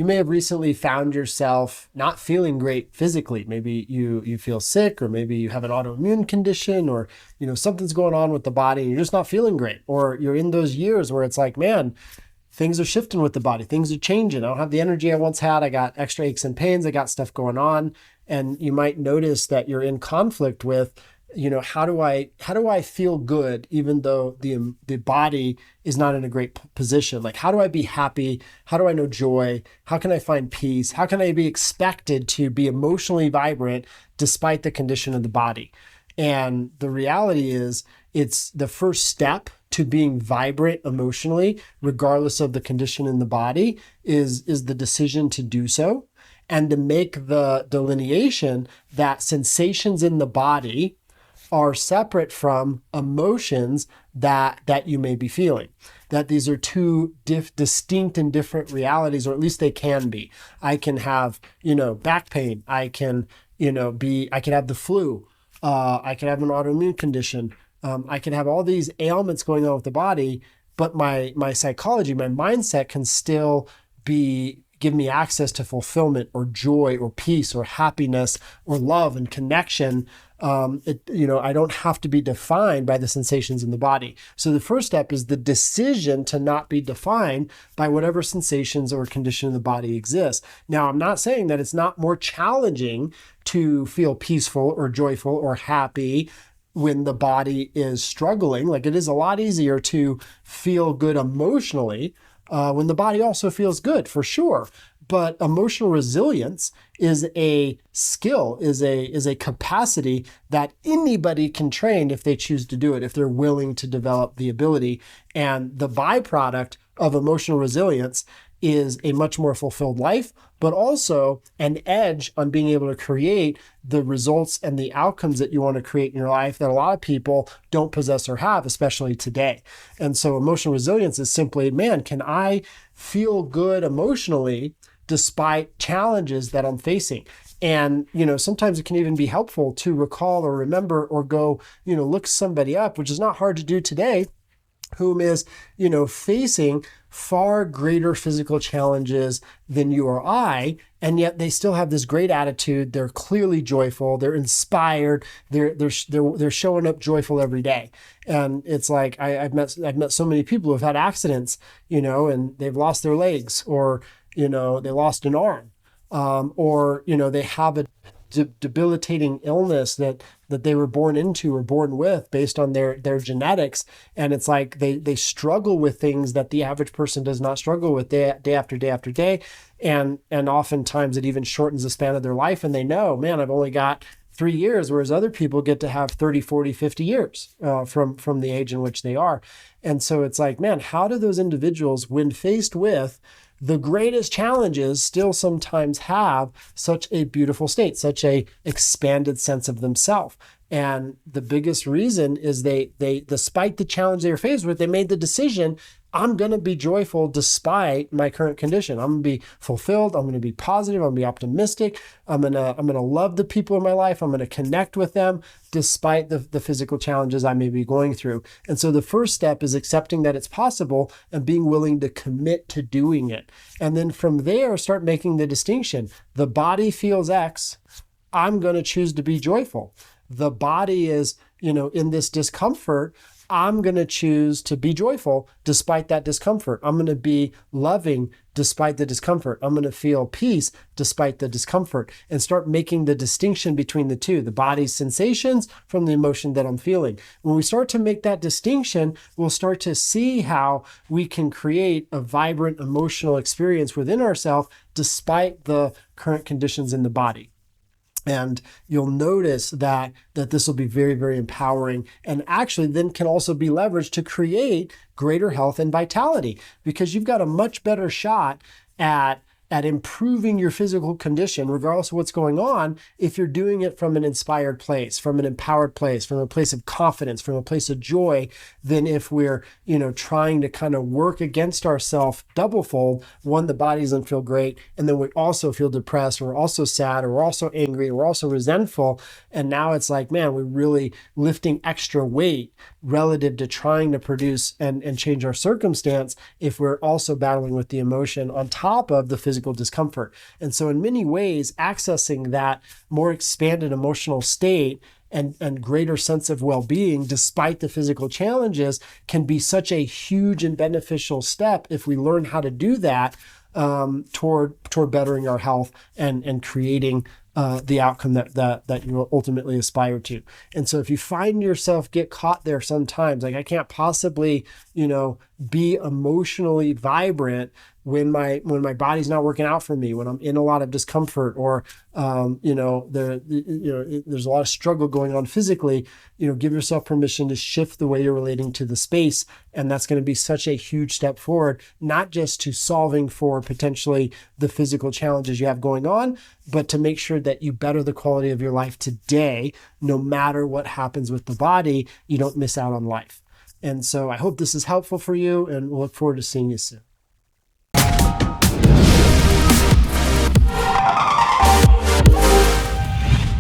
you may have recently found yourself not feeling great physically. Maybe you feel sick, or maybe you have an autoimmune condition, or something's going on with the body and you're just not feeling great. Or you're in those years where it's like, man, things are shifting with the body. Things are changing. I don't have the energy I once had. I got extra aches and pains. I got stuff going on. And you might notice that you're in conflict with, how do I feel good even though the body is not in a great position? Like, how do I be happy? How do I know joy? How can I find peace? How can I be expected to be emotionally vibrant despite the condition of the body? And the reality is, it's the first step to being vibrant emotionally, regardless of the condition in the body, is the decision to do so, and to make the delineation that sensations in the body are separate from emotions that you may be feeling. That these are two distinct and different realities, or at least they can be. I can have, back pain. I can, I can have the flu. I can have an autoimmune condition. I can have all these ailments going on with the body, but my psychology, my mindset can still give me access to fulfillment or joy or peace or happiness or love and connection. I don't have to be defined by the sensations in the body. So the first step is the decision to not be defined by whatever sensations or condition in the body exists. Now, I'm not saying that it's not more challenging to feel peaceful or joyful or happy when the body is struggling. Like, it is a lot easier to feel good emotionally when the body also feels good, for sure. But emotional resilience is a skill, is a capacity that anybody can train if they choose to do it, if they're willing to develop the ability. And the byproduct of emotional resilience is a much more fulfilled life, but also an edge on being able to create the results and the outcomes that you want to create in your life that a lot of people don't possess or have, especially today. And so emotional resilience is simply, man, can I feel good emotionally despite challenges that I'm facing? And, sometimes it can even be helpful to recall or remember or go, look somebody up, which is not hard to do today, whom is, facing far greater physical challenges than you or I, and yet they still have this great attitude. They're clearly joyful. They're inspired. They're showing up joyful every day. And it's like, I've met so many people who've had accidents, and they've lost their legs, or, they lost an arm, or, they have a debilitating illness that they were born into or born with based on their genetics. And it's like they struggle with things that the average person does not struggle with day after day after day. And oftentimes it even shortens the span of their life. And they know, man, I've only got 3 years, whereas other people get to have 30, 40, 50 years from the age in which they are. And so it's like, man, how do those individuals, when faced with the greatest challenges, still sometimes have such a beautiful state, such a expanded sense of themselves? And the biggest reason is they despite the challenge they were faced with, they made the decision, I'm going to be joyful despite my current condition. I'm going to be fulfilled. I'm going to be positive. I'm going to be optimistic. I'm going to love the people in my life. I'm going to connect with them despite the physical challenges I may be going through. And so the first step is accepting that it's possible and being willing to commit to doing it. And then from there, start making the distinction. The body feels X. I'm going to choose to be joyful. The body is, in this discomfort. I'm going to choose to be joyful despite that discomfort. I'm going to be loving despite the discomfort. I'm going to feel peace despite the discomfort, and start making the distinction between the two, the body's sensations from the emotion that I'm feeling. When we start to make that distinction, we'll start to see how we can create a vibrant emotional experience within ourselves despite the current conditions in the body. And you'll notice that this will be very, very empowering, and actually then can also be leveraged to create greater health and vitality, because you've got a much better shot at improving your physical condition, regardless of what's going on, if you're doing it from an inspired place, from an empowered place, from a place of confidence, from a place of joy, than if we're, trying to kind of work against ourselves doublefold. One, the body doesn't feel great, and then we also feel depressed, or we're also sad, or we're also angry, or we're also resentful. And now it's like, man, we're really lifting extra weight relative to trying to produce and change our circumstance if we're also battling with the emotion on top of the physical physical discomfort. And so in many ways, accessing that more expanded emotional state and greater sense of well-being despite the physical challenges can be such a huge and beneficial step if we learn how to do that toward bettering our health and creating the outcome that you will ultimately aspire to. And so if you find yourself get caught there sometimes, like I can't possibly, be emotionally vibrant when my body's not working out for me, when I'm in a lot of discomfort, or there's a lot of struggle going on physically, give yourself permission to shift the way you're relating to the space. And that's going to be such a huge step forward, not just to solving for potentially the physical challenges you have going on, but to make sure that you better the quality of your life today, no matter what happens with the body, you don't miss out on life. And so I hope this is helpful for you, and we'll look forward to seeing you soon.